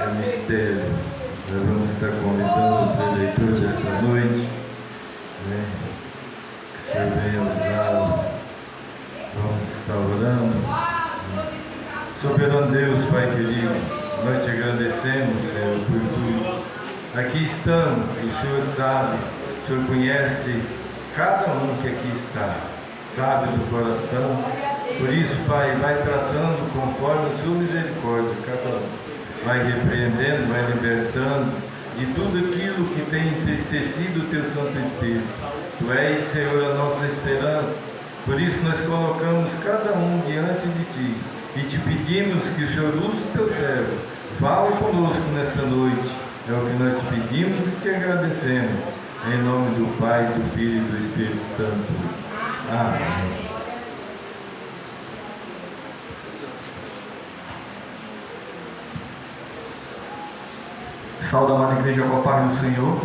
esse mistério. Nós vamos estar convidando o preletor desta noite, né? Que o Senhor venha usá-lo. Vamos estar orando. Soberano Deus, Pai querido, nós te agradecemos, Senhor, por tudo. Aqui estamos, o Senhor sabe, o Senhor conhece cada um que aqui está, sabe do coração. Por isso, Pai, vai tratando conforme a sua misericórdia, cada um. Vai repreendendo, vai libertando de tudo aquilo que tem entristecido o teu Santo Espírito. Tu és, Senhor, a nossa esperança. Por isso nós colocamos cada um diante de Ti e te pedimos que o Senhor use o teu servo. Fale conosco nesta noite. É o que nós te pedimos e te agradecemos. Em nome do Pai, do Filho e do Espírito Santo. Amém. Saúde, amada igreja, com a paz do Senhor.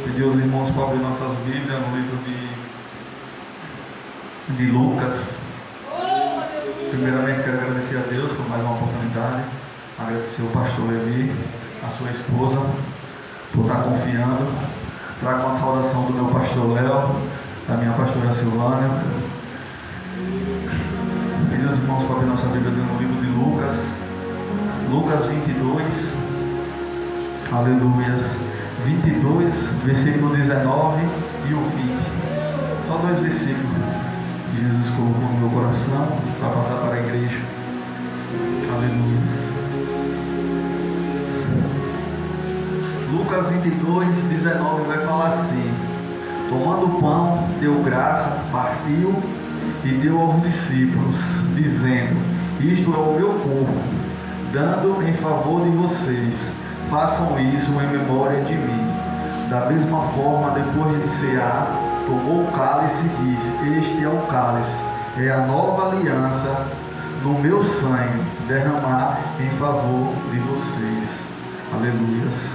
Pedir aos irmãos para abrir nossas Bíblias no livro de Lucas. Primeiramente, quero agradecer a Deus por mais uma oportunidade. Agradecer ao pastor Levi, a sua esposa, por estar confiando. Trago uma saudação do meu pastor Léo, da minha pastora Silvânia. Pedir aos irmãos para abrir nossa Bíblia no livro de Lucas. Lucas 22. Aleluias. 22, versículo 19 e o 20. Só dois versículos que Jesus colocou no meu coração para passar para a igreja. Aleluia. Lucas 22, 19 vai falar assim: tomando o pão, deu graça, partiu e deu aos discípulos, dizendo: isto é o meu corpo, dando em favor de vocês. Façam isso em memória de mim. Da mesma forma, depois de cear, tomou o cálice e disse: este é o cálice, é a nova aliança no meu sangue, derramar em favor de vocês. Aleluias.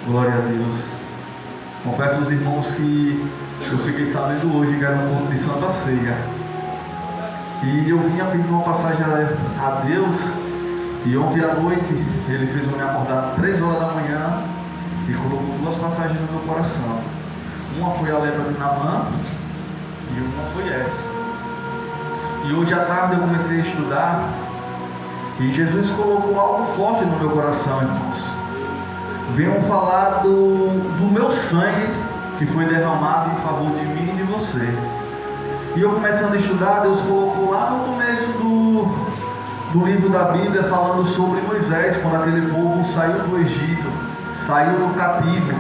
Glória a Deus. Confesso aos irmãos que eu fiquei sabendo hoje que era um culto de Santa Ceia. E eu vinha pedir uma passagem a Deus. E ontem à noite ele fez eu me acordar 3 horas da manhã e colocou 2 passagens no meu coração. Uma foi a lepra de Naamã e uma foi essa. E hoje à tarde eu comecei a estudar e Jesus colocou algo forte no meu coração, irmãos. Venham falar do meu sangue que foi derramado em favor de mim e de você. E eu começando a estudar, Deus colocou lá no começo do livro da Bíblia falando sobre Moisés, quando aquele povo saiu do Egito, saiu do cativo,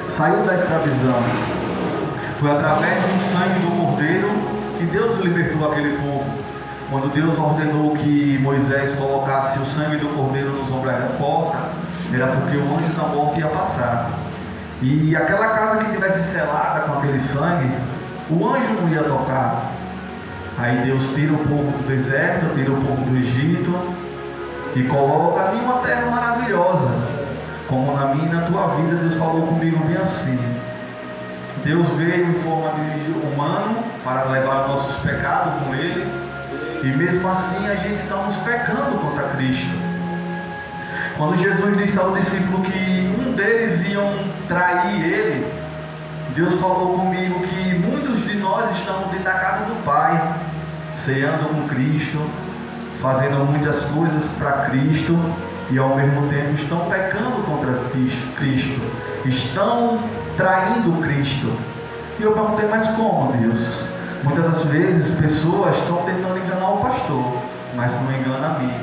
saiu da escravidão. Foi através do sangue do Cordeiro que Deus libertou aquele povo. Quando Deus ordenou que Moisés colocasse o sangue do Cordeiro nos ombros da porta, era porque o anjo da morte ia passar. E aquela casa que tivesse selada com aquele sangue, o anjo não ia tocar. Aí Deus tira o povo do deserto, tira o povo do Egito e coloca ali uma terra maravilhosa. Como na minha e na tua vida, Deus falou comigo bem assim. Deus veio em forma de humano para levar nossos pecados com Ele. E mesmo assim a gente estamos pecando contra Cristo. Quando Jesus disse ao discípulo que um deles iam trair Ele, Deus falou comigo que muitos de nós estamos dentro da casa do Pai, ceando com Cristo, fazendo muitas coisas para Cristo e ao mesmo tempo estão pecando contra Cristo, estão traindo Cristo. E eu perguntei, mas como, Deus? Muitas das vezes pessoas estão tentando enganar o pastor, mas não engana a mim.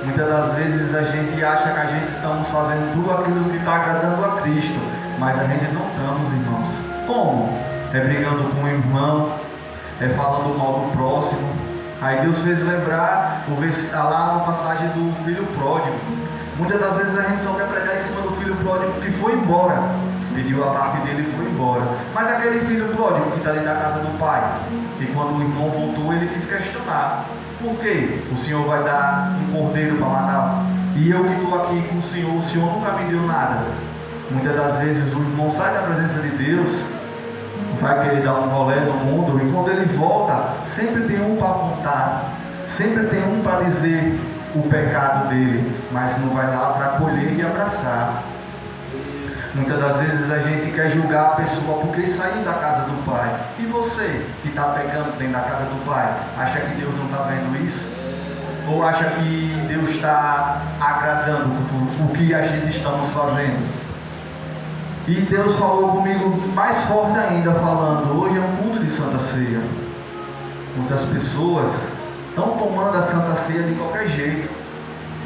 Muitas das vezes a gente acha que a gente estamos fazendo tudo aquilo que está agradando a Cristo, mas a gente não estamos, irmãos. Como? É brigando com o irmão, é falando mal do próximo. Aí Deus fez lembrar lá na passagem do filho pródigo. Muitas das vezes a gente só quer pregar em cima do filho pródigo que foi embora, pediu a parte dele e foi embora. Mas aquele filho pródigo que está dentro da casa do pai, e quando o irmão voltou ele quis questionar: por quê? O Senhor vai dar um cordeiro para matar? E eu que estou aqui com o Senhor nunca me deu nada. Muitas das vezes o irmão sai da presença de Deus, vai querer dar um rolê no mundo, e quando ele volta, sempre tem um para apontar, sempre tem um para dizer: o pecado dele, mas não vai lá para acolher e abraçar. Muitas das vezes a gente quer julgar a pessoa porque saiu da casa do Pai. E você que está pegando dentro da casa do Pai, acha que Deus não está vendo isso? Ou acha que Deus está agradando o que a gente estamos fazendo? E Deus falou comigo mais forte ainda, falando: hoje é um culto de Santa Ceia. Muitas pessoas estão tomando a Santa Ceia de qualquer jeito.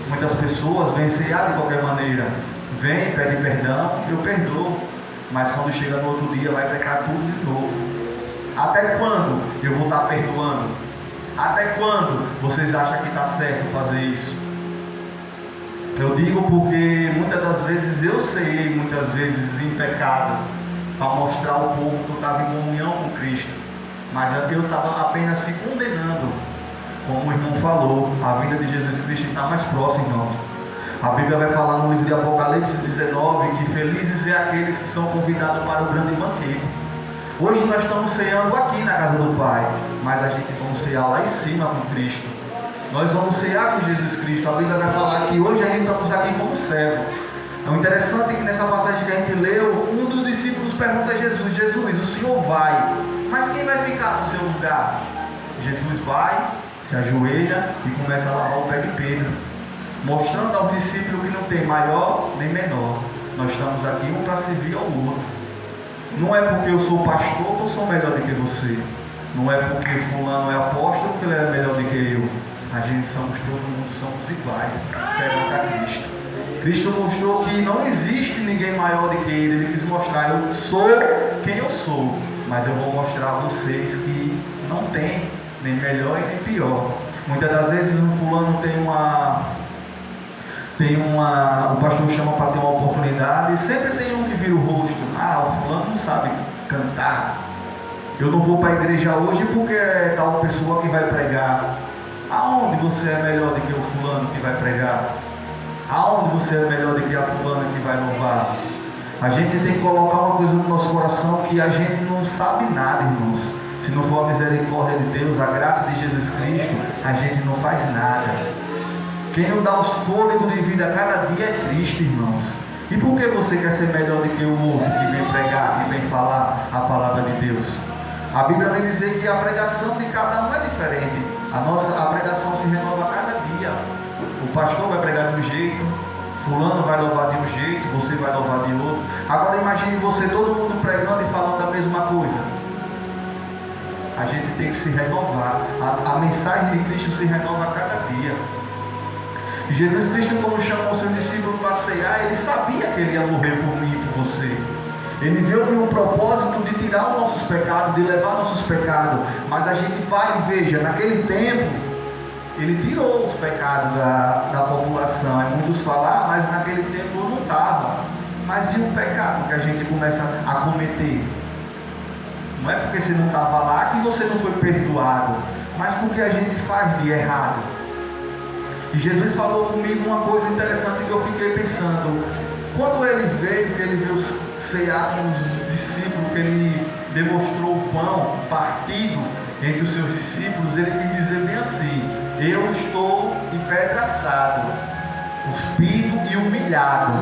Muitas pessoas vêm cear de qualquer maneira. Vem, pede perdão, eu perdoo. Mas quando chega no outro dia vai pecar tudo de novo. Até quando eu vou estar perdoando? Até quando vocês acham que está certo fazer isso? Eu digo porque muitas das vezes eu sei, muitas vezes em pecado, para mostrar ao povo que eu estava em comunhão com Cristo. Mas eu estava apenas se condenando. Como o irmão falou, a vinda de Jesus Cristo está mais próxima, irmão. A Bíblia vai falar no livro de Apocalipse 19 que felizes é aqueles que são convidados para o grande banquete. Hoje nós estamos ceando aqui na casa do Pai, mas a gente vamos cear lá em cima com Cristo. Nós vamos cear com Jesus Cristo. A Bíblia vai falar que hoje a gente estamos aqui como servo. O interessante é que nessa passagem que a gente leu, um dos discípulos pergunta a Jesus: Jesus, o Senhor vai, mas quem vai ficar no seu lugar? Jesus vai, se ajoelha e começa a lavar o pé de Pedro, mostrando ao discípulo que não tem maior nem menor. Nós estamos aqui um para servir ao outro. Não é porque eu sou pastor que eu sou melhor do que você. Não é porque fulano é apóstolo que ele é melhor do que eu. A gente somos, todo mundo somos iguais perante a Cristo. Cristo mostrou que não existe ninguém maior do que ele. Ele quis mostrar: eu sou quem eu sou, mas eu vou mostrar a vocês que não tem nem melhor e nem pior. Muitas das vezes um fulano o pastor chama para ter uma oportunidade, e sempre tem um que vira o rosto: ah, o fulano não sabe cantar, eu não vou para a igreja hoje porque é tal pessoa que vai pregar. Aonde você é melhor do que o fulano que vai pregar? Aonde você é melhor do que a fulana que vai louvar? A gente tem que colocar uma coisa no nosso coração, que a gente não sabe nada, irmãos. Se não for a misericórdia de Deus, a graça de Jesus Cristo, a gente não faz nada. Quem não dá os fôlegos de vida a cada dia é Cristo, irmãos. E por que você quer ser melhor do que o outro que vem pregar, que vem falar a palavra de Deus? A Bíblia vai dizer que a pregação de cada um é diferente. A pregação se renova a cada dia. O pastor vai pregar de um jeito, fulano vai louvar de um jeito, você vai louvar de outro. Agora imagine você, todo mundo pregando e falando a mesma coisa. A gente tem que se renovar. A mensagem de Cristo se renova a cada dia. E Jesus Cristo, quando chamou o seu discípulo para cear, ele sabia que ele ia morrer por mim e por você. Ele veio com o propósito de tirar os nossos pecados, de levar nossos pecados. Mas a gente para e veja, naquele tempo, ele tirou os pecados da população. E muitos falam: ah, mas naquele tempo eu não estava. Mas e o pecado que a gente começa a cometer? Não é porque você não estava lá que você não foi perdoado, mas porque a gente faz de errado. E Jesus falou comigo uma coisa interessante que eu fiquei pensando. Quando ele veio cear com os discípulos, que ele demonstrou o pão partido entre os seus discípulos, ele quis dizer bem assim: eu estou de pé traçado, cuspido e humilhado,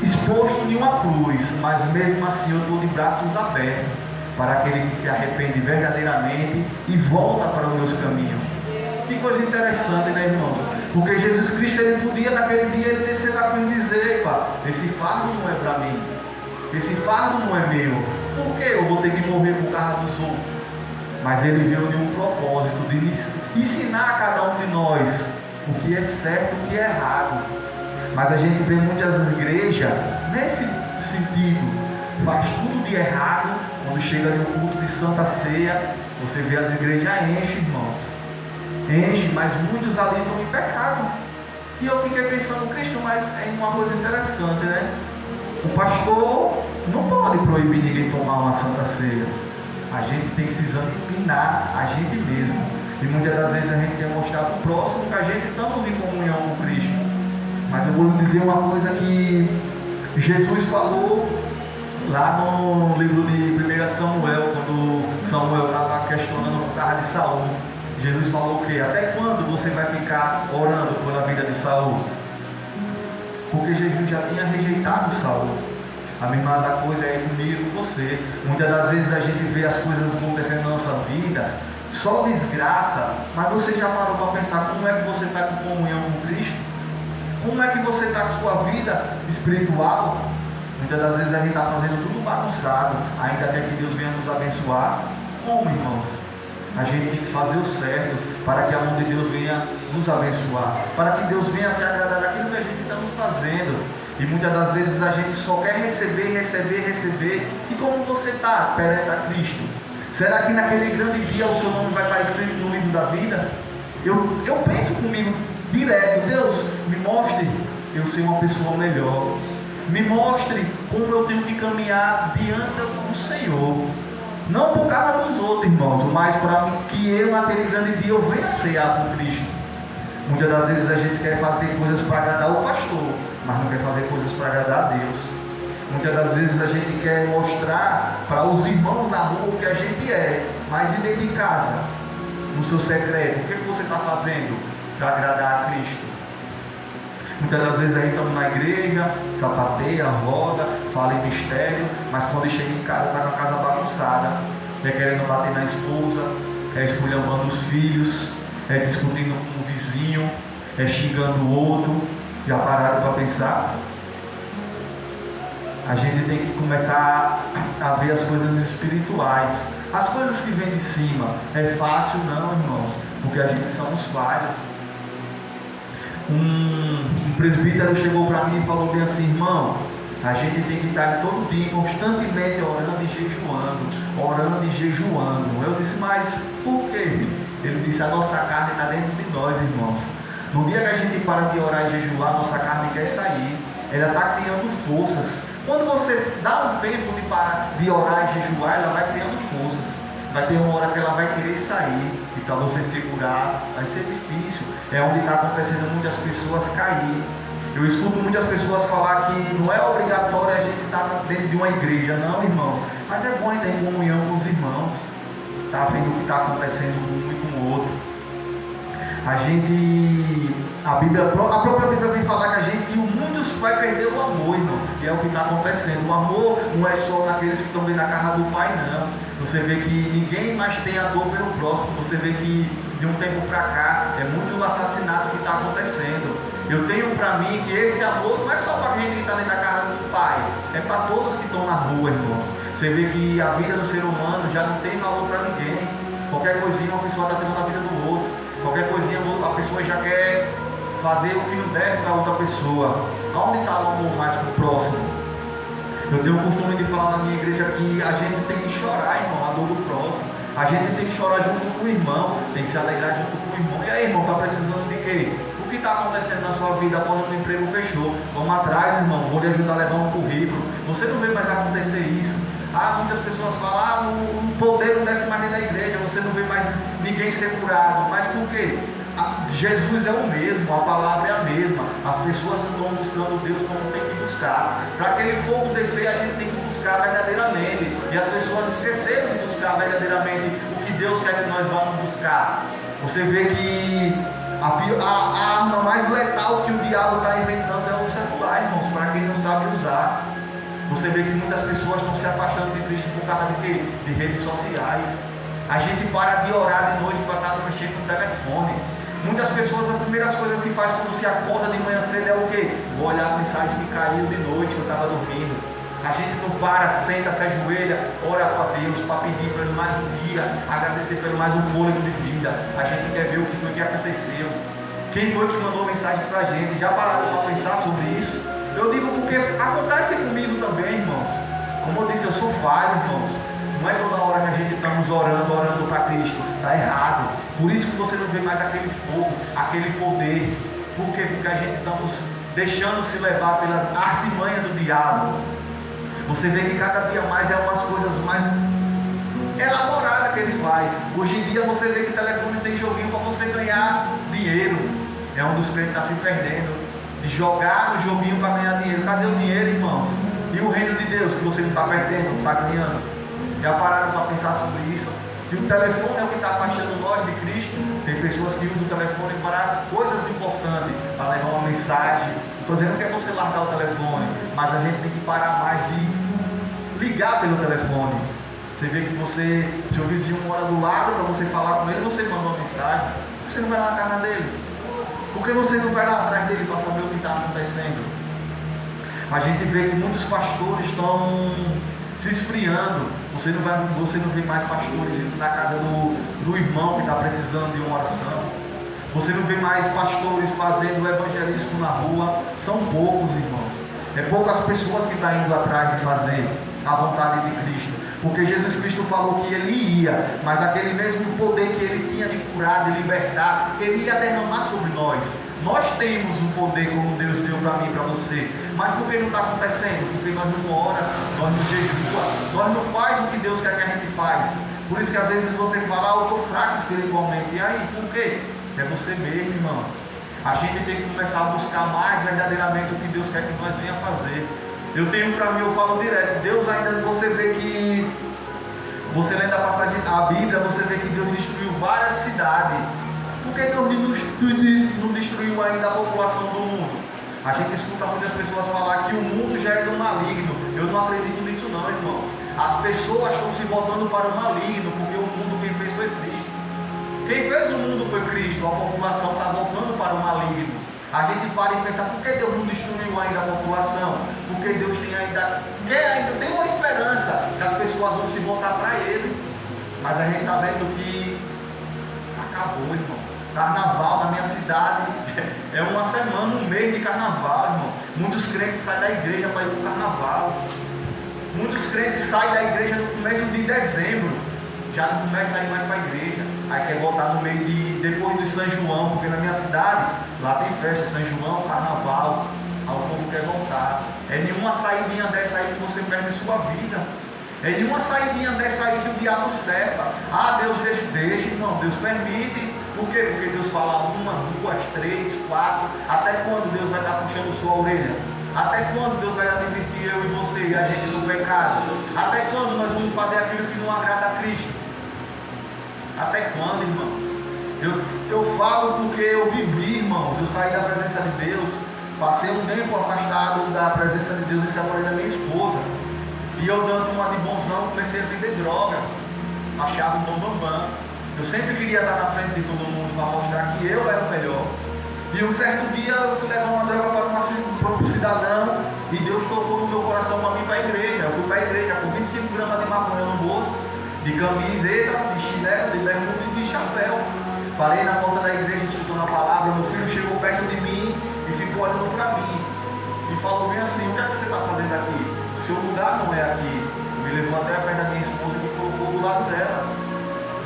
exposto em uma cruz, mas mesmo assim eu estou de braços abertos para aquele que se arrepende verdadeiramente e volta para os meus caminhos. Que coisa interessante, né, irmãos? Porque Jesus Cristo, ele podia naquele dia ele descer da cruz e dizer: epa, esse fardo não é para mim, esse fardo não é meu, por que eu vou ter que morrer por causa dos outros? Mas ele veio de um propósito de ensinar a cada um de nós o que é certo e o que é errado. Mas a gente vê muitas igrejas nesse sentido, faz tudo de errado. Quando chega no culto de Santa Ceia, você vê as igrejas enchem, irmãos, enchem, mas muitos ali estão em pecado. E eu fiquei pensando: Cristo, mas é uma coisa interessante, né? O pastor não pode proibir ninguém tomar uma Santa Ceia. A gente tem que se examinar a gente mesmo. E muitas das vezes a gente quer mostrar para o próximo que a gente estamos em comunhão com Cristo. Mas eu vou lhe dizer uma coisa que Jesus falou lá no livro de 1 Samuel, quando Samuel estava questionando por causa de Saul. Jesus falou o quê? Até quando você vai ficar orando pela vida de Saul? Porque Jesus já tinha rejeitado Saul. A mesma coisa é comigo e com você. Muitas das vezes a gente vê as coisas acontecendo na nossa vida, só desgraça, mas você já parou para pensar como é que você está com comunhão com Cristo? Como é que você está com sua vida espiritual? Muitas das vezes a gente está fazendo tudo bagunçado, ainda quer que Deus venha nos abençoar. Como, irmãos? A gente tem que fazer o certo para que a mão de Deus venha nos abençoar, para que Deus venha se agradar daquilo que a gente está nos fazendo. E muitas das vezes a gente só quer receber. E como você está perante a Cristo? Será que naquele grande dia o seu nome vai estar escrito no livro da vida? Eu penso comigo direto: Deus, me mostre eu ser uma pessoa melhor. Me mostre como eu tenho que caminhar diante do Senhor. Não por causa dos outros, irmãos, mas para que eu, naquele grande dia, eu venha cear com Cristo. Muitas das vezes a gente quer fazer coisas para agradar o pastor, mas não quer fazer coisas para agradar a Deus. Muitas das vezes a gente quer mostrar para os irmãos na rua o que a gente é, mas e dentro de casa, no seu secreto, o que você está fazendo para agradar a Cristo? Muitas das vezes aí estamos na igreja, sapateia, roda, fala em mistério, mas quando chega em casa está com a casa bagunçada, é querendo bater na esposa, é esculhambando os filhos, é discutindo com o vizinho, é xingando o outro. Já pararam para pensar? A gente tem que começar a ver as coisas espirituais, as coisas que vêm de cima. É fácil não, irmãos, porque a gente somos falhos. Um presbítero chegou para mim e falou bem assim: irmão, a gente tem que estar todo dia constantemente orando e jejuando. Eu disse: mas por quê? Ele disse: a nossa carne está dentro de nós, irmãos. No dia que a gente para de orar e jejuar, nossa carne quer sair, ela está criando forças. Quando você dá um tempo de parar de orar e jejuar, ela vai criando forças. Vai ter uma hora que ela vai querer sair, e para você segurar vai ser difícil. É onde está acontecendo muitas pessoas cair. Eu escuto muitas pessoas falar que não é obrigatório a gente estar dentro de uma igreja. Não, irmãos, mas é bom ter comunhão com os irmãos, tá vendo o que está acontecendo com um e com o outro. A própria Bíblia vem falar que muitos vai perder o amor, irmão, que é o que está acontecendo. O amor não é só naqueles que estão dentro da casa do Pai, não. Você vê que ninguém mais tem a dor pelo próximo. Você vê que de um tempo para cá é muito assassinato que está acontecendo. Eu tenho para mim que esse amor não é só para a gente que está dentro da casa do Pai, é para todos que estão na rua, irmãos. Você vê que a vida do ser humano já não tem valor para ninguém. Qualquer coisinha uma pessoa está tendo na vida do outro. Qualquer coisinha a pessoa já quer fazer o que não deve para outra pessoa. Aonde está o amor mais para o próximo? Eu tenho o costume de falar na minha igreja que a gente tem que chorar, irmão, a dor do próximo. A gente tem que chorar junto com o irmão, tem que se alegrar junto com o irmão. E aí, irmão, está precisando de quê? O que está acontecendo na sua vida após o emprego fechou? Vamos atrás, irmão, vou lhe ajudar a levar um currículo. Você não vê mais acontecer isso. Muitas pessoas falam: o poder não desce mais dentro da igreja, você não vê mais ninguém ser curado. Mas por quê? Jesus é o mesmo, a palavra é a mesma. As pessoas não estão buscando Deus como tem que buscar. Para aquele fogo descer, a gente tem que buscar verdadeiramente. E as pessoas esqueceram de buscar verdadeiramente o que Deus quer que nós vamos buscar. Você vê que a arma mais letal que o diabo está inventando é o celular, irmãos, para quem não sabe usar. Você vê que muitas pessoas estão se afastando de Cristo por causa de quê? De redes sociais. A gente para de orar de noite para estar mexendo no telefone. Muitas pessoas, as primeiras coisas que faz quando se acorda de manhã cedo é o quê? Vou olhar a mensagem que caiu de noite, que eu estava dormindo. A gente não para, senta, se ajoelha, ora para Deus, para pedir pelo mais um dia, agradecer pelo mais um fôlego de vida. A gente quer ver o que foi que aconteceu. Quem foi que mandou mensagem para a gente? Já pararam para pensar sobre isso? Eu digo porque acontece comigo também, irmãos. Como eu disse, eu sou falho, irmãos. Não é toda hora que a gente estamos orando para Cristo. Está errado. Por isso que você não vê mais aquele fogo, aquele poder. Por quê? Porque a gente estamos deixando se levar pelas artimanhas do diabo. Você vê que cada dia mais é umas coisas mais elaboradas que ele faz. Hoje em dia você vê que o telefone tem joguinho para você ganhar dinheiro. É um dos crentes que está se perdendo. De jogar no joguinho para ganhar dinheiro. Cadê o dinheiro, irmãos? E o reino de Deus que você não está perdendo, não está ganhando? Já pararam para pensar sobre isso? E o telefone é o que está afastando nós de Cristo? Tem pessoas que usam o telefone para coisas importantes, para levar uma mensagem. Estou dizendo que é você largar o telefone, mas a gente tem que parar mais de ligar pelo telefone. Você vê que seu vizinho mora do lado, para você falar com ele, você manda uma mensagem. Você não vai lá na casa dele? Por que você não vai lá atrás dele para saber o que está acontecendo? A gente vê que muitos pastores estão se esfriando. Você não vê mais pastores indo na casa do irmão que está precisando de uma oração. Você não vê mais pastores fazendo evangelismo na rua. São poucos, irmãos. É poucas pessoas que estão indo atrás de fazer a vontade de Cristo. Porque Jesus Cristo falou que ele ia, mas aquele mesmo poder que ele tinha de curar, de libertar, ele ia derramar sobre nós. Nós temos um poder como Deus deu para mim e para você. Mas por que não está acontecendo? Porque nós não ora, nós não jejua, nós não faz o que Deus quer que a gente faz. Por isso que às vezes você fala, eu estou fraco espiritualmente. E aí, por quê? É você mesmo, irmão. A gente tem que começar a buscar mais verdadeiramente o que Deus quer que nós venha fazer. Eu tenho para mim, eu falo direto, Deus ainda, você vê que, você lendo a passagem, a Bíblia, você vê que Deus destruiu várias cidades. Por que Deus não destruiu ainda a população do mundo? A gente escuta muitas pessoas falar que o mundo já é do maligno. Eu não acredito nisso não, irmãos. As pessoas estão se voltando para o maligno, porque o mundo quem fez foi Cristo. Quem fez o mundo foi Cristo, a população está voltando para o maligno. A gente para e pensa, por que Deus não destruiu ainda a população? Porque Deus tem ainda tem uma esperança que as pessoas vão se voltar para Ele. Mas a gente está vendo que acabou, irmão. Carnaval na minha cidade é uma semana, um mês de carnaval, irmão. Muitos crentes saem da igreja para ir para o carnaval. Muitos crentes saem da igreja no começo de dezembro, já não começa a ir mais para a igreja. Aí quer voltar no meio depois de São João, porque na minha cidade, lá tem festa, São João, carnaval, aí o povo quer voltar. É nenhuma saidinha dessa aí que você perde sua vida. É nenhuma saidinha dessa aí que o diabo cefa. Ah, Deus deixa, irmão, Deus permite. Por quê? Porque Deus fala 1, 2, 3, 4. Até quando Deus vai estar puxando sua orelha? Até quando Deus vai admitir eu e você e a gente do pecado? Até quando nós vamos fazer aquilo que não agrada a Cristo? Até quando, irmãos? Eu falo porque eu vivi, irmãos. Eu saí da presença de Deus, passei um tempo afastado da presença de Deus e separei da minha esposa. E eu dando uma de bonzão, comecei a vender droga. Achava um bambambam. Eu sempre queria estar na frente de todo mundo para mostrar que eu era o melhor. E um certo dia eu fui levar uma droga para um cidadão e Deus tocou no meu coração para mim ir para a igreja. Eu fui para a igreja com 25 gramas de maconha no bolso, de camiseta, de chinelo, de bermuda e de chapéu. Parei na porta da igreja escutando a palavra. Meu filho chegou perto de mim e ficou olhando para mim. E falou bem assim, o que é que você está fazendo aqui? O seu lugar não é aqui. Me levou até perto da minha esposa e me colocou do lado dela.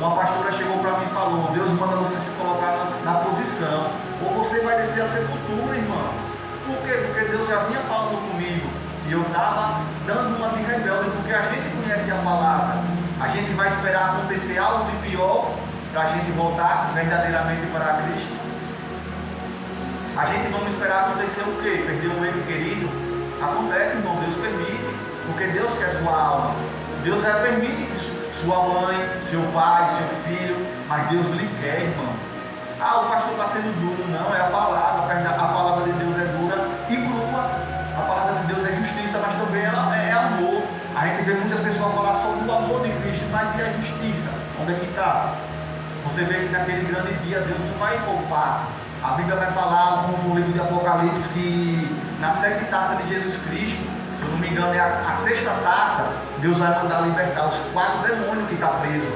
Uma pastora chegou para mim e falou, Deus manda você se colocar na posição, ou você vai descer a sepultura, irmão. Por quê? Porque Deus já vinha falando comigo, e eu estava dando uma de rebelde, porque a gente conhece a palavra. A gente vai esperar acontecer algo de pior, para a gente voltar verdadeiramente para Cristo. A gente vamos esperar acontecer o quê? Perder um ente querido? Acontece, irmão, Deus permite, porque Deus quer sua alma. Deus já permite que sua mãe, seu pai, seu filho, mas Deus lhe quer, irmão. Ah, o pastor está sendo duro. Não, é a palavra. A palavra de Deus é dura e crua. A palavra de Deus é justiça, mas também ela é amor. A gente vê muitas pessoas falar só do amor de Cristo, mas e a justiça? Onde é que está? Você vê que naquele grande dia Deus não vai poupar. A Bíblia vai falar no livro de Apocalipse que na 7 taças de Jesus Cristo, se eu não me engano é a 6ª taça, Deus vai mandar libertar os 4 demônios que estão presos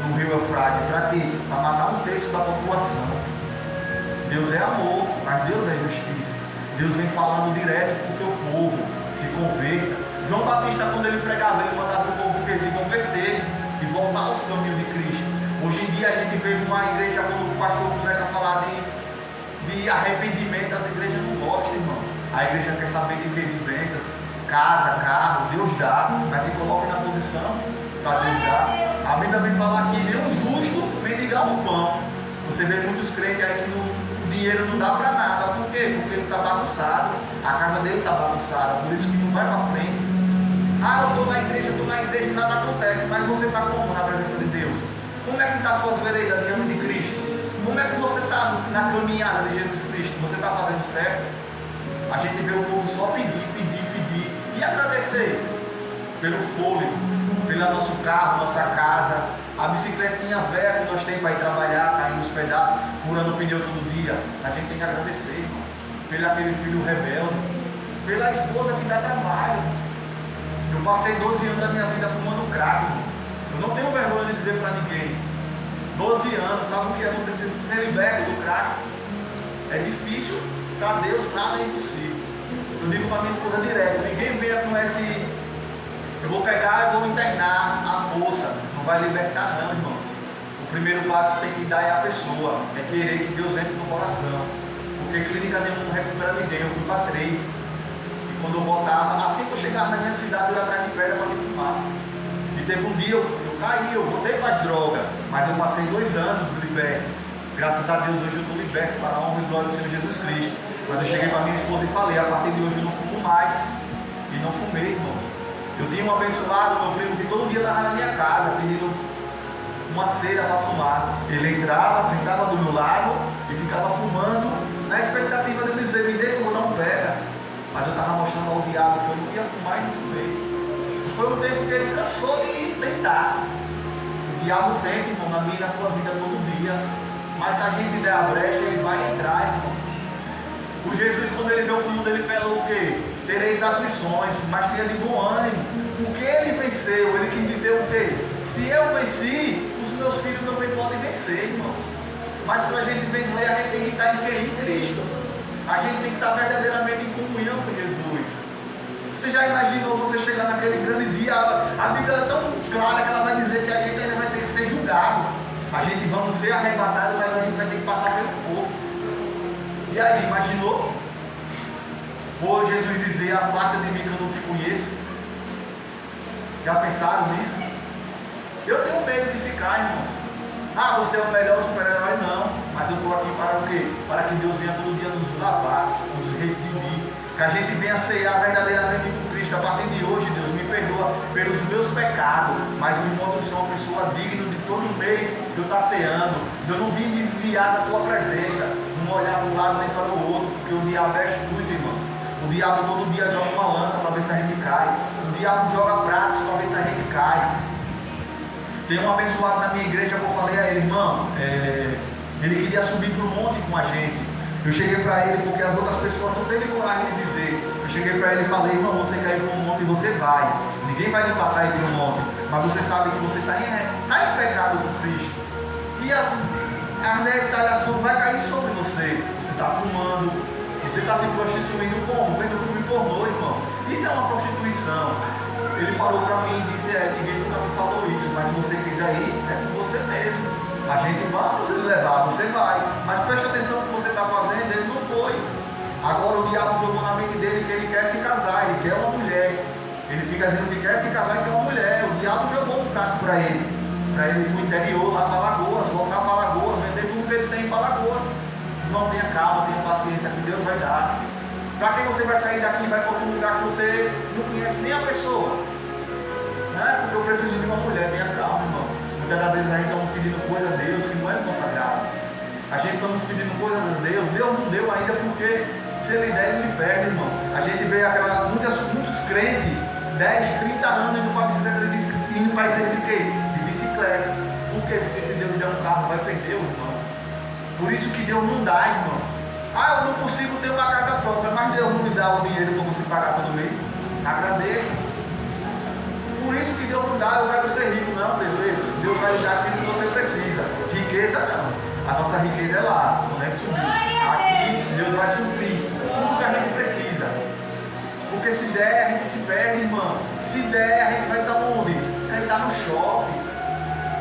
no rio Eufrates. Para quê? Para matar 1/3 da população. Deus é amor, mas Deus é justiça. Deus vem falando direto com o seu povo, se converta. João Batista, quando ele pregava, ele mandava o povo se converter e voltar aos caminhos de Cristo. Hoje em dia a gente vê uma igreja, quando o pastor começa a falar de arrependimento, as igrejas não gostam, irmão. A igreja quer saber de que? De bênçãos, casa, carro, Deus dá, mas se coloque na posição para Deus dar. A Bíblia vem falar que nem um justo mendigar um pão. Você vê muitos crentes aí que o dinheiro não dá para nada. Por quê? Porque ele está bagunçado, a casa dele está bagunçada, por isso que não vai para frente. Ah, eu estou na igreja, nada acontece, mas você está como na presença de Deus? Como é que está as suas veredas diante de Cristo? Como é que você está na caminhada de Jesus Cristo? Você está fazendo certo? A gente vê o povo só pedir e agradecer pelo fôlego, pelo nosso carro, nossa casa, a bicicletinha velha que nós temos para ir trabalhar, caindo os pedaços, furando o pneu todo dia. A gente tem que agradecer, irmão, pelo aquele filho rebelde, pela esposa que dá trabalho. Eu passei 12 anos da minha vida fumando crack, irmão. Eu não tenho vergonha de dizer para ninguém. 12 anos, sabe o que é você ser liberto do crack? É difícil, para Deus nada é impossível. Eu digo para minha esposa direto, ninguém venha com esse, eu vou pegar e vou internar à força. Não vai libertar não, irmãos. O primeiro passo que tem que dar é a pessoa, é querer que Deus entre no coração. Porque clínica nenhuma não recupera ninguém, eu fui para 3. E quando eu voltava, assim que eu chegava na minha cidade, eu ia atrás de pedra para me fumar. E teve um dia, eu caí, eu voltei para as drogas, mas eu passei 2 anos liberto. Graças a Deus hoje eu estou liberto para a honra e glória do Senhor Jesus Cristo. Mas eu cheguei para minha esposa e falei, a partir de hoje eu não fumo mais. E não fumei, irmãos. Eu tinha um abençoado, meu primo, que todo dia estava na minha casa, pedindo uma cera para fumar. Ele entrava, sentava do meu lado e ficava fumando, na expectativa de eu dizer, me dê que eu vou dar um pega. Mas eu estava mostrando ao diabo que eu não ia fumar e não fumei. Foi um tempo que ele cansou de tentar. O diabo tenta, irmão, na minha e na tua vida todo dia. Mas se a gente der a brecha, ele vai entrar, irmãos. O Jesus, quando ele veio para o mundo, ele falou o quê? Tereis aflições, mas tenha de bom ânimo. Porque ele venceu, ele quis dizer o quê? Se eu venci, os meus filhos também podem vencer, irmão. Mas para a gente vencer, a gente tem que estar em Cristo. A gente tem que estar verdadeiramente em comunhão com Jesus. Você já imaginou você chegar naquele grande dia? A Bíblia é tão clara que ela vai dizer que a gente ainda vai ter que ser julgado. A gente vamos ser arrebatados, mas a gente vai ter que passar pelo fogo. E aí, imaginou? Ou Jesus dizer, afasta de mim que eu não te conheço? Já pensaram nisso? Eu tenho medo de ficar, irmãos. Ah, você é o melhor super-herói? Não. Mas eu estou aqui para o quê? Para que Deus venha todo dia nos lavar, nos redimir. Que a gente venha ceiar verdadeiramente com Cristo. A partir de hoje, Deus me perdoa pelos meus pecados, mas me mostra ser uma pessoa digna de todo mês que eu estou ceando. Eu não vim desviar da tua presença, não olhar para um lado nem para o outro, porque o diabo é astuto, irmão. O diabo todo dia joga uma lança para ver se a gente cai. O diabo joga pratos para ver se a gente cai. Tem um abençoado na minha igreja que eu falei a ele, irmão, ele queria subir para o monte com a gente. Eu cheguei para ele, porque as outras pessoas não têm coragem de dizer. Eu cheguei para ele e falei, irmão, você quer ir para um monte e você vai. Ninguém vai lhe matar e ir para um monte. Mas você sabe que você está em pecado com Cristo. E a retaliação vai cair sobre você. Você está fumando, você está se prostituindo como? Vendo filme pornô, irmão. Isso é uma prostituição. Ele parou para mim e disse, ninguém nunca me falou isso, mas se você quiser ir, é com você mesmo. A gente vamos lhe levar, você vai. Mas preste atenção no que você está fazendo, ele não foi. Agora o diabo jogou na mente dele que ele quer se casar, ele quer uma mulher. Ele fica dizendo que quer se casar e quer uma mulher. O diabo jogou um prato para ele ir para o interior, lá para Alagoas, voltar para Alagoas, vender tudo que ele tem para Alagoas. Não tenha calma, tenha paciência, que Deus vai dar. Para que você vai sair daqui e vai para outro lugar que você não conhece nem a pessoa? Né? Porque eu preciso de uma mulher, tenha calma, irmão. Muitas das vezes a gente está pedindo coisa a Deus que não é consagrado. A gente estamos pedindo coisas a Deus, Deus não deu ainda porque se Ele der, Ele perde, irmão. A gente vê muitos crentes, 10, 30 anos indo para a bicicleta, indo para a igreja de quê? De bicicleta. Por quê? Porque se Deus der um carro, vai perder o irmão. Por isso que Deus não dá, irmão. Ah, eu não consigo ter uma casa própria, mas Deus não me dá o dinheiro para você pagar todo mês. Agradeça. Por isso que Deus não dá, eu quero ser rico, não, Deus vai lhe dar aquilo que você precisa. Riqueza não. A nossa riqueza é lá, não é que subir. Aqui Deus vai suprir tudo que a gente precisa. Porque se der, a gente se perde, irmão. Se der, a gente vai estar onde? Quer estar no shopping.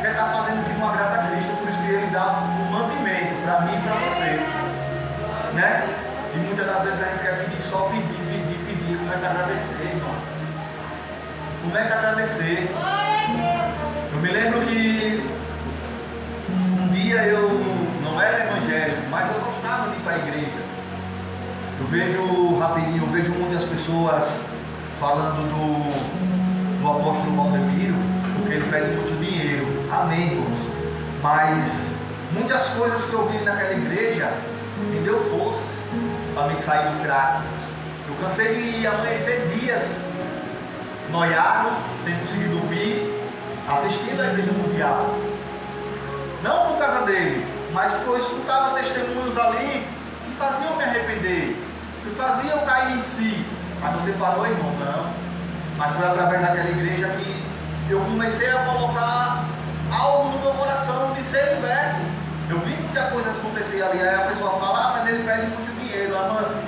Quer estar fazendo o que não agrada a Cristo, por isso que Ele dá um mantimento para mim e para você. Né? E muitas das vezes a gente quer pedir só pedir, começa a agradecer, irmão. Comece a agradecer. Eu me lembro que um dia eu não era evangélico, mas eu gostava de ir para a igreja. Eu vejo muitas pessoas falando do apóstolo Valdemiro, porque ele pede muito dinheiro. Amém, irmãos. Mas Muitas coisas que eu vi naquela igreja me deu forças para me sair do crack. Eu cansei de amanhecer dias noiado, sem conseguir dormir, assistindo a igreja mundial. Não por causa dele, mas porque eu escutava testemunhos ali que faziam me arrepender, que faziam cair em si. Mas você parou, irmão? Não. Mas foi através daquela igreja que eu comecei a colocar algo no meu coração de ser liberto. Eu vi muitas coisas acontecer ali, aí a pessoa fala, mas ele pede muito dinheiro.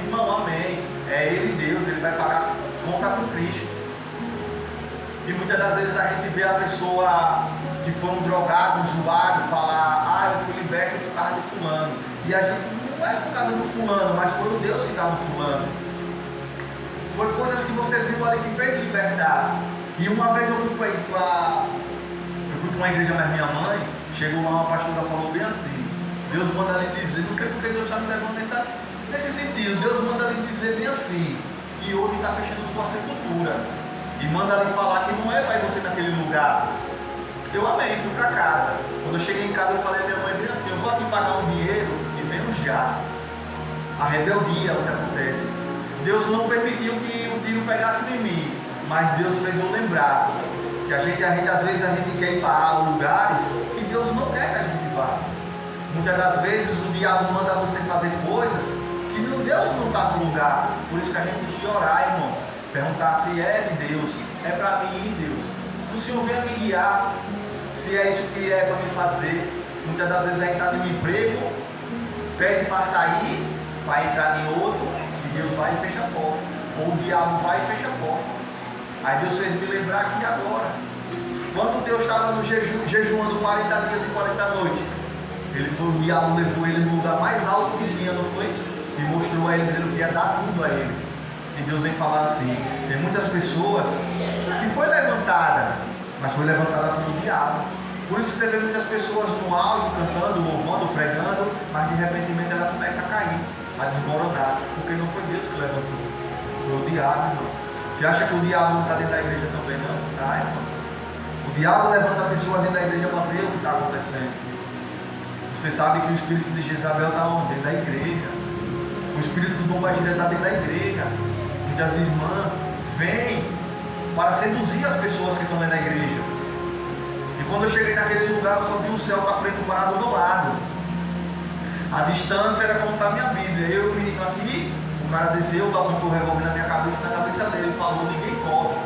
Irmão, amém. É ele Deus, ele vai pagar conta com Cristo. E muitas das vezes a gente vê a pessoa que foi um drogado, um usuário, falar, eu fui liberto por causa do fulano. E a gente não é por causa do fulano, mas foi o Deus que está no fulano. Foi coisas que você viu ali que fez libertar. E uma vez eu fui para uma igreja, mas minha mãe, chegou lá, uma pastora falou bem assim, Deus manda lhe dizer, não sei porque Deus está me levando nesse sentido, Deus manda lhe dizer bem assim, que hoje está fechando sua sepultura. E manda lhe falar que não é para ir você naquele lugar. Eu amei, fui para casa. Quando eu cheguei em casa eu falei à minha mãe bem assim, eu vou aqui pagar um dinheiro e venho já. A rebeldia é o que acontece. Deus não permitiu que o tiro pegasse em mim, mas Deus fez eu lembrar que às vezes a gente quer ir para lugares que Deus não quer que a gente vá. Muitas das vezes o diabo manda você fazer coisas que Deus não está no lugar. Por isso que a gente tem que orar, irmãos. Perguntar se é de Deus, é para mim, Deus. O Senhor venha me guiar, se é isso que é para me fazer. Muitas das vezes a gente está em um emprego, pede para sair, para entrar em outro, e Deus vai e fecha a porta. Ou o diabo vai e fecha a porta. Aí Deus fez me lembrar aqui agora. Quando Deus estava no jejuando 40 dias e 40 noites, o diabo levou ele no lugar mais alto que tinha, não foi? E mostrou a ele dizendo que ia dar tudo a ele. E Deus vem falar assim, tem muitas pessoas que foi levantada, mas foi levantada pelo diabo. Por isso você vê muitas pessoas no auge, cantando, louvando, pregando, mas de repente ela começa a cair, a desmoronar, porque não foi Deus que levantou, foi o diabo, irmão. Você acha que o diabo não está dentro da igreja também? Não, está, irmão. O diabo levanta a pessoa dentro da igreja para ver o que está acontecendo. Você sabe que o espírito de Jezabel está dentro da igreja. O espírito do Dom Bagiré está dentro da igreja. Muitas irmãs vêm para seduzir as pessoas que estão dentro da igreja. E quando eu cheguei naquele lugar, eu só vi o céu preto parado do meu lado. A distância era como está a minha Bíblia. Eu e o menino aqui, o cara desceu, apontou o revólver na minha cabeça e na cabeça dele. Ele falou, ninguém corre.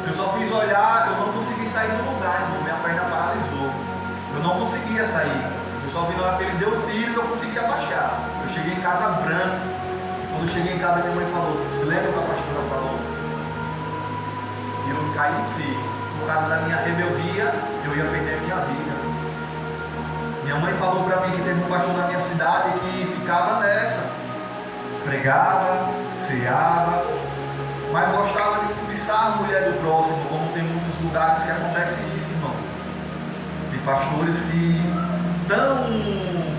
Eu só fiz olhar, eu não consegui sair do lugar, irmão. Minha perna paralisou. Eu não conseguia sair. Eu só vi na hora que ele deu o tiro e eu consegui abaixar. Eu cheguei em casa branco. Quando eu cheguei em casa, minha mãe falou, se lembra o que a pastora falou? E eu caí em si. Por causa da minha rebeldia, eu ia perder a minha vida. Minha mãe falou para mim que teve um pastor na minha cidade que ficava nessa. Pregava, ceava, mas gostava de cobiçar a mulher do próximo, como tem muitos lugares que acontece isso, irmão. Tem pastores que estão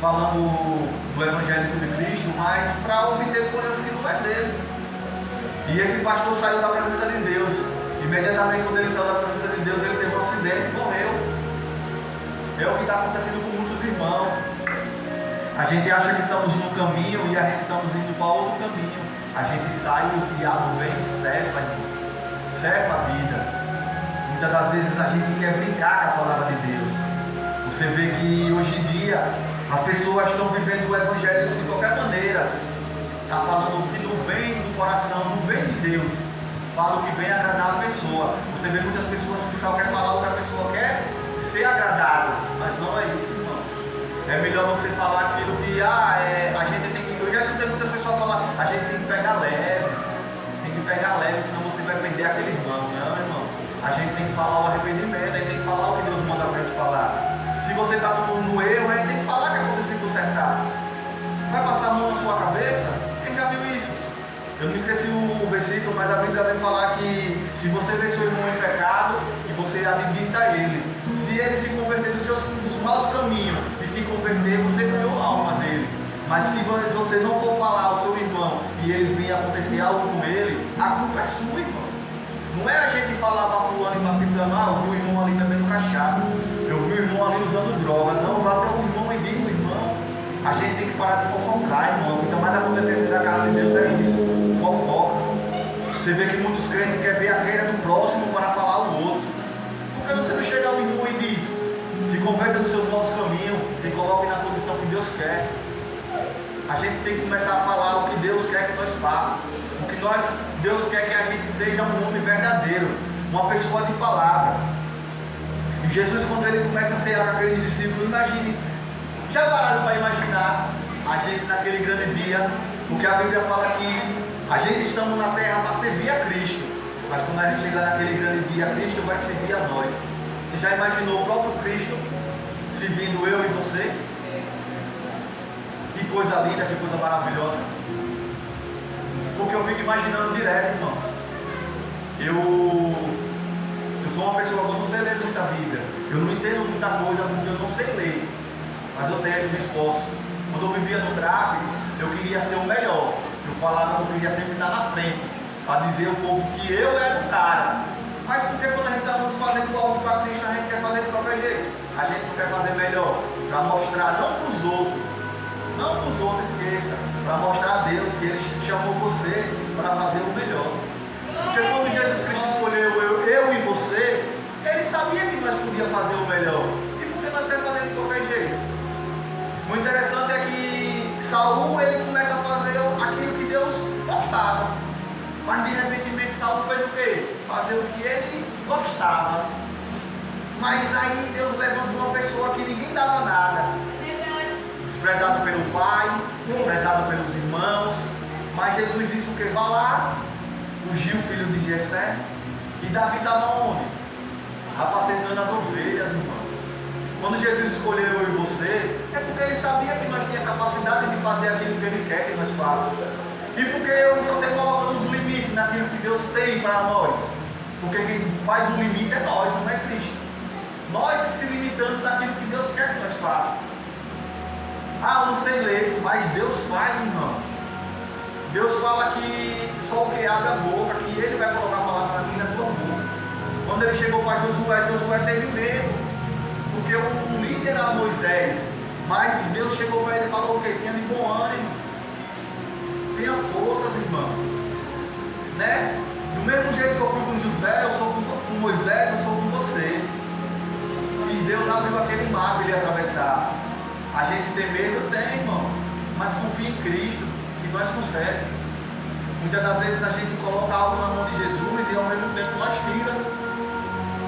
falando do Evangelho de Cristo, mas para obter coisas que não é dele. E esse pastor saiu da presença de Deus. Imediatamente quando ele saiu da presença de Deus, ele teve um acidente e morreu. É o que está acontecendo com muitos irmãos. A gente acha que estamos no caminho e a gente estamos indo para outro caminho. A gente sai e os diabos vêm e cefa a vida. Muitas das vezes a gente quer brincar com a palavra de Deus. Você vê que hoje em dia as pessoas estão vivendo o Evangelho de qualquer maneira. Está falando o que não vem do coração, não vem de Deus. Fala o que vem agradar a pessoa. Você vê muitas pessoas que só querem falar o que a pessoa quer, ser agradado. Mas não é isso, irmão. É melhor você falar aquilo que a gente tem que. Eu já escutei muitas pessoas falar, a gente tem que pegar leve. Tem que pegar leve, senão você vai perder aquele irmão. Não, irmão. A gente tem que falar o arrependimento, a gente tem que falar o que Deus manda pra gente falar. Se você está no erro, a gente tem que falar que é você se consertar. Vai passar a mão na sua cabeça? Quem já viu isso? Eu não esqueci o versículo, mas a Bíblia vai falar que se você vê seu irmão em pecado, que você admita ele. Se ele se converter dos maus caminhos e se converter, você ganhou a alma dele. Mas se você não for falar ao seu irmão e ele vir acontecer algo com ele, a culpa é sua, irmão. Não é a gente falar para fulano e para ciclano, eu vi o irmão ali bebendo cachaça, eu vi o irmão irmão ali usando droga. Não, vá para o irmão e diga, irmão, a gente tem que parar de fofocar, irmão. O que está mais acontecendo dentro da casa de Deus é isso, fofoca. Você vê que muitos crentes querem ver a queda do próximo para falar o outro. Por que você não chega ao irmão e diz, se converta dos seus maus caminhos, se coloque na posição que Deus quer? A gente tem que começar a falar o que Deus quer que nós façamos. O que Deus quer que a gente seja um homem verdadeiro, uma pessoa de palavra. E Jesus, quando ele começa a ser aquele discípulo, imagine, já pararam para imaginar a gente naquele grande dia? Porque a Bíblia fala que a gente estamos na terra para servir a Cristo, mas quando a gente chegar naquele grande dia, Cristo vai servir a nós. Você já imaginou o próprio Cristo servindo eu e você? Que coisa linda, que coisa maravilhosa. Porque eu fico imaginando direto, irmãos. Eu sou uma pessoa que eu não sei ler muita Bíblia. Eu não entendo muita coisa porque eu não sei ler. Mas eu tento, me esforço. Quando eu vivia no tráfico, eu queria ser o melhor. Eu falava que eu queria sempre estar na frente, para dizer ao povo que eu era o cara. Mas porque quando a gente está nos fazendo algo para Cristo, a gente quer fazer de qualquer jeito. A gente não quer fazer melhor, para mostrar não para os outros, não para os outros, esqueça, para mostrar a Deus que Ele chamou você para fazer o melhor. Porque quando Jesus Cristo escolheu eu e você, Ele sabia que nós podíamos fazer o melhor. E por que nós queremos fazer de qualquer jeito? O interessante é que Saul, ele começa a fazer aquilo que Deus gostava. Mas de repente Saul fez o quê? Fazer o que ele gostava. Mas aí Deus levantou uma pessoa que ninguém dava nada. Desprezado pelo pai, desprezado pelos irmãos. Mas Jesus disse o que? Vá lá, ungiu o filho de Jessé. E Davi estava onde? Apacentando as ovelhas, irmãos. Quando Jesus escolheu eu e você, é porque Ele sabia que nós tínhamos capacidade de fazer aquilo que Ele quer que nós façamos. E porque eu e você colocamos um limite naquilo que Deus tem para nós. Porque quem faz um limite é nós, não é Cristo. Nós que se limitamos naquilo que Deus quer que nós façamos. Ah, eu não sei ler, mas Deus faz, irmão. Deus fala que só o que abre a boca, que Ele vai colocar a palavra aqui na tua boca. Quando Ele chegou para Josué teve medo. Porque o líder era Moisés, mas Deus chegou para ele e falou o quê? Tenha de bom ânimo, tenha forças, irmão, né? Do mesmo jeito que eu fui com José, eu sou com Moisés, eu sou com você. E Deus abriu aquele mar para ele atravessar. A gente tem medo? Tem, irmão, mas confia em Cristo, que nós conseguimos. Muitas das vezes a gente coloca algo na mão de Jesus e ao mesmo tempo nós tira.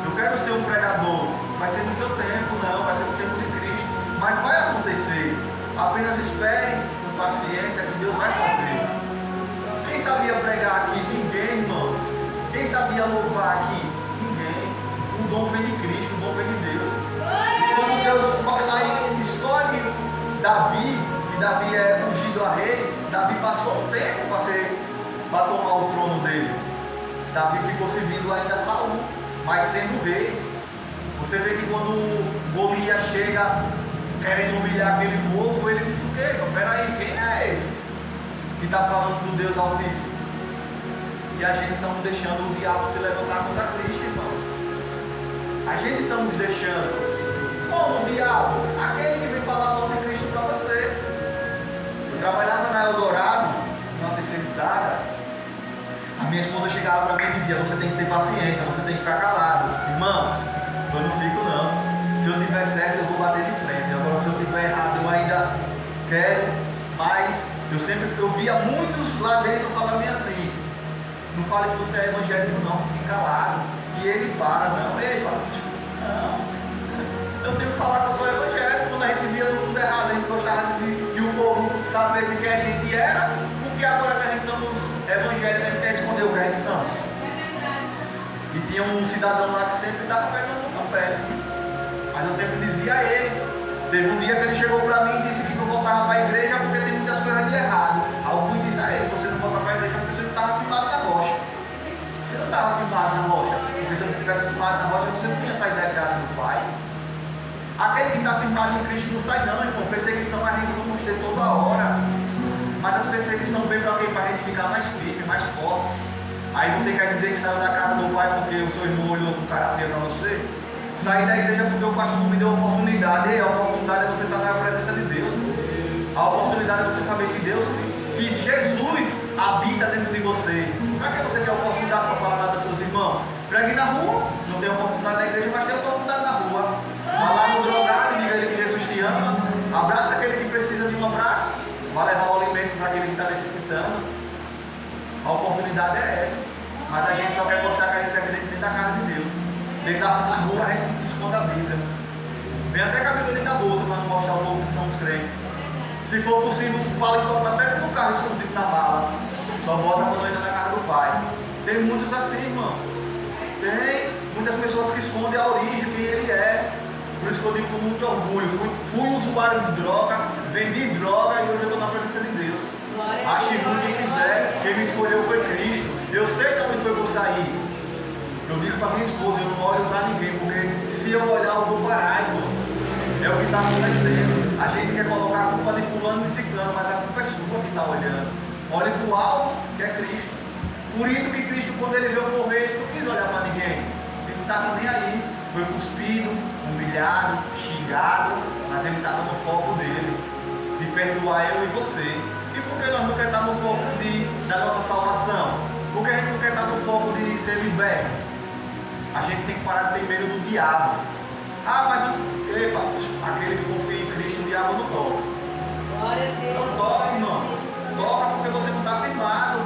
Eu quero ser um pregador, vai ser no seu tempo, não, vai ser no tempo de Cristo, mas vai acontecer. Apenas espere com paciência que Deus vai fazer. Quem sabia pregar aqui? Ninguém, irmãos. Quem sabia louvar aqui? Ninguém. O dom vem de Cristo, o dom vem de Deus. E quando Deus vai lá e escolhe Davi, e Davi é ungido a rei, Davi passou um tempo para tomar o trono dele. Davi ficou servindo ainda a Saul, mas sendo rei. Você vê que quando Golias chega querendo humilhar aquele povo, ele disse o quê? Peraí, quem é esse que está falando do Deus Altíssimo? E a gente estamos deixando o diabo se levantar contra Cristo, irmãos. A gente estamos deixando. Como o diabo? Aquele que vem falar mal de Cristo para você. Eu trabalhava na Eldorado, numa terceirizada. A minha esposa chegava para mim e dizia, você tem que ter paciência, você tem que ficar calado. Irmãos, eu não fico não. Se eu tiver certo, eu vou bater de frente. Agora, se eu tiver errado, eu ainda quero. Mas eu via muitos lá dentro falando assim, não fale que você é evangélico não, fique calado. E ele para, não, ei, não. Eu tenho que falar que eu sou evangélico. Quando a gente via tudo errado, a gente gostava que o povo sabesse quem a gente era, porque agora que a gente somos evangélicos, a gente quer esconder o que a gente somos. E tinha um cidadão lá que sempre estava pegando no pé. Mas eu sempre dizia a ele. Teve um dia que ele chegou para mim e disse que não voltava para a igreja porque tem muitas coisas de errado. Aí eu fui e disse a ele, você não volta para a igreja porque você não estava firmado na rocha. Você não estava firmado na rocha. Porque se você tivesse firmado na rocha, você não tinha saído da casa do pai. Aquele que está firmado em Cristo não sai não, irmão. Perseguição a gente vamos ter toda hora. Mas as perseguições vêm para quê? Para a gente ficar mais firme, mais forte. Aí você quer dizer que saiu da casa do pai porque o seu irmão olhou com cara feio para você? Sair da igreja porque o pastor não me deu a oportunidade. E a oportunidade é você estar na presença de Deus. A oportunidade é você saber que Deus, que Jesus habita dentro de você. Para que você tem a oportunidade para falar nada dos seus irmãos? Pregue na rua, não tem oportunidade na igreja, mas tem oportunidade na rua. Vá lá no drogado, diga a ele que Jesus te ama. Abraça aquele que precisa de um abraço. Vai levar o alimento para aquele que está necessitando. A oportunidade é essa. Mas a gente só quer mostrar que a gente acredita dentro da casa de Deus. Dentro da rua a gente esconde a Bíblia. Vem até com a Bíblia dentro da bolsa para não mostrar o povo que são os crentes. Se for possível, o paletó está até dentro do carro escondido na mala. Só bota quando entra na casa do pai. Tem muitos assim, irmão. Tem muitas pessoas que escondem a origem, quem ele é. Por isso que eu digo com muito orgulho. Fui usuário de droga, vendi droga e hoje eu estou na presença de Deus. Ache ruim quem quiser. Quem me escolheu foi Cristo. Eu sei que onde foi que eu sair. Eu digo para minha esposa, eu não olho para ninguém, porque se eu olhar eu vou parar, irmãos. É o que está acontecendo. A gente quer colocar a culpa de fulano e de ciclano, mas a culpa é sua que está olhando. Olhe para o alvo, que é Cristo. Por isso que Cristo, quando ele veio morrer, não quis olhar para ninguém. Ele não estava nem aí. Foi cuspido, humilhado, xingado, mas ele estava no foco dele, de perdoar eu e você. E por que nós não queremos estar no foco da nossa salvação? Por que a gente não quer estar no foco de ser liberto? A gente tem que parar de ter medo do diabo. Ah, mas epa, aquele que confia em Cristo, o diabo não toca. Não toca, irmãos. Toca porque você não está firmado.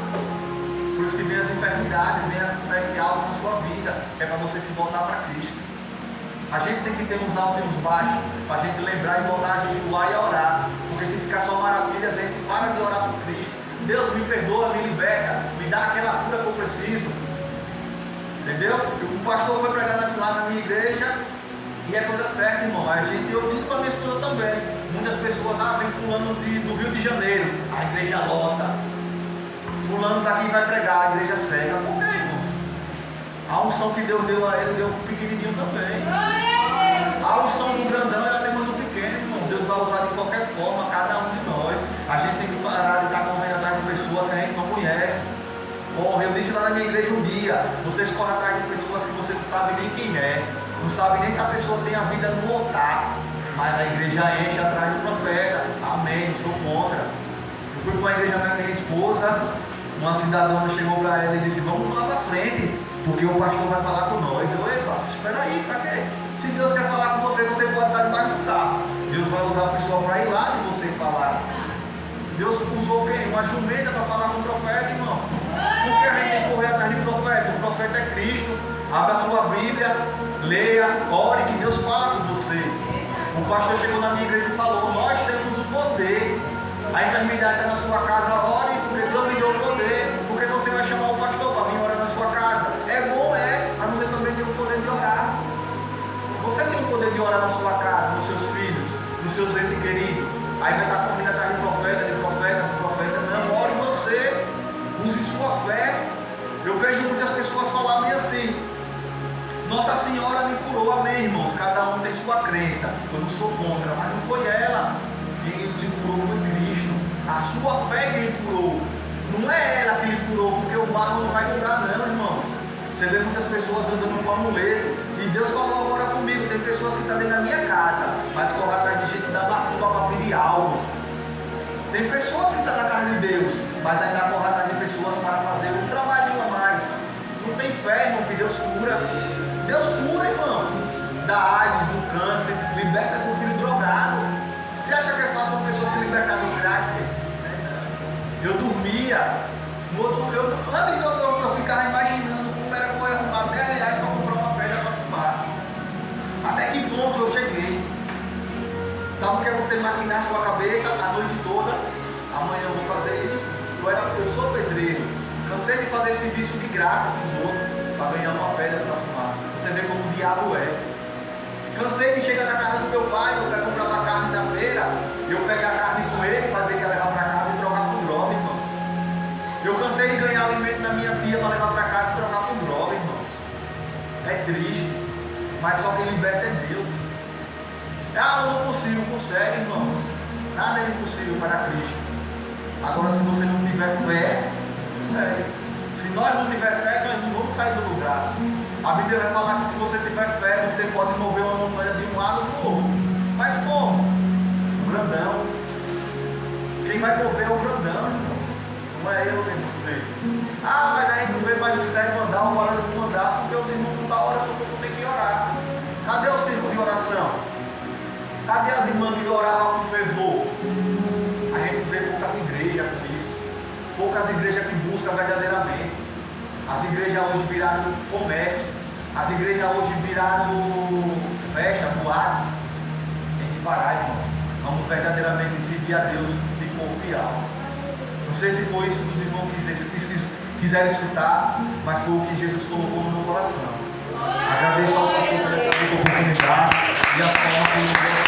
Por isso que vem as enfermidades, vem acontece algo na sua vida. É para você se voltar para Cristo. A gente tem que ter uns altos e uns baixos, para a gente lembrar e voltar a jejuar e a orar. Porque se ficar só maravilhas, a gente para de orar por Cristo. Deus me perdoa, me liberta, me dá aquela cura que eu preciso. Entendeu? O pastor foi pregar lá na minha igreja e é coisa certa, irmão. Eu digo para minha esposa também. Muitas pessoas, vem fulano do Rio de Janeiro, a igreja lota. Fulano daqui vai pregar, a igreja cega. Por quê, irmãos? A unção que Deus deu a ele, deu para o pequenininho também. A unção do grandão é a mesma do pequeno, irmão. Deus vai usar de qualquer forma, cada um de nós. A gente tem que parar de estar correndo atrás de pessoas que a gente não conhece. Porra, eu disse lá na minha igreja um dia, vocês correm atrás de pessoas que você não sabe nem quem é. Não sabe nem se a pessoa tem a vida no altar. Mas a igreja enche atrás do profeta. Amém, não sou contra. Eu fui para uma igreja com a minha esposa, uma cidadã chegou para ela e disse, vamos lá para frente, porque o pastor vai falar com nós. Eu, epa, espera aí, para quê? Se Deus quer falar com você, você pode estar debaixo do carro. Deus vai usar a pessoa para ir lá de você falar. Deus usou quem? Uma jumenta para falar com o profeta, irmão. Por que a gente tem que correr atrás de profeta? O profeta é Cristo. Abra a sua Bíblia, leia, ore, que Deus fala com você. O pastor chegou na minha igreja e falou, nós temos o poder. A enfermidade está na sua casa, ore, porque Deus me deu o poder. Porque você vai chamar o pastor para vir orar na sua casa. É bom, mas você também tem o poder de orar. Você tem o poder de orar na sua casa, nos seus filhos, nos seus entes queridos. Aí vai estar correndo atrás de profeta. Não, ore você, use sua fé. Eu vejo muitas pessoas falarem assim, Nossa Senhora me curou, amém, irmãos. Cada um tem sua crença. Eu não sou contra, mas não foi ela. Quem lhe curou foi Cristo. A sua fé que lhe curou. Não é ela que lhe curou, porque o barro não vai curar, não, irmãos. Você vê muitas pessoas andando com amuleto. E Deus falou agora comigo. Tem pessoas que estão dentro da minha casa, mas correm atrás de gente da macumba para pedir algo. Tem pessoas que estão na casa de Deus, mas ainda correm atrás de pessoas para fazer um trabalhinho a mais. Não tem fé, irmão, que Deus cura. Deus cura, irmão. Da AIDS, do câncer, liberta seu filho drogado. Você acha que é fácil uma pessoa se libertar do crack? Eu dormia. Antes eu ficava imaginando como era correr arrumar 10 reais para comprar uma pedra para fumar. Até que ponto eu cheguei? Sabe o que é você maquinar sua cabeça a noite toda? Amanhã eu vou fazer isso. Eu sou pedreiro. Cansei de fazer serviço de graça para os outros, para ganhar uma pedra para fumar. Você vê como o diabo é. Cansei de chegar na casa do meu pai, eu quero comprar uma carne na feira, eu pegar a carne com ele, fazer que ia levar para casa e trocar por droga, irmãos. Eu cansei de ganhar alimento na minha tia para levar para casa e trocar por droga, irmãos. É triste, mas só quem liberta é Deus. Eu não consigo, consegue, irmãos. Nada é impossível para Cristo. Agora, se você não tiver fé, consegue. Se nós não tiver fé, nós não vamos sair do lugar. A Bíblia vai falar que se você tiver fé, você pode mover uma montanha de um lado para o outro. Mas como? O grandão. Quem vai mover é o grandão, irmãos. Não é eu nem você. Ah, mas a gente não vê mais o cego andar, o barulho não andar, porque os irmãos não estão orando, não tem que orar. Cadê o círculo de oração? Cadê as irmãs que oravam com fervor? A gente vê poucas igrejas com isso. Poucas igrejas que buscam verdadeiramente. As igrejas hoje viraram comércio. As igrejas hoje viraram festa, boate. Tem que parar, irmãos. Vamos verdadeiramente servir a Deus de corpo e alma. Não sei se foi isso que os irmãos quiseram escutar, mas foi o que Jesus colocou no meu coração. Agradeço ao pastor por essa oportunidade e a forma que ele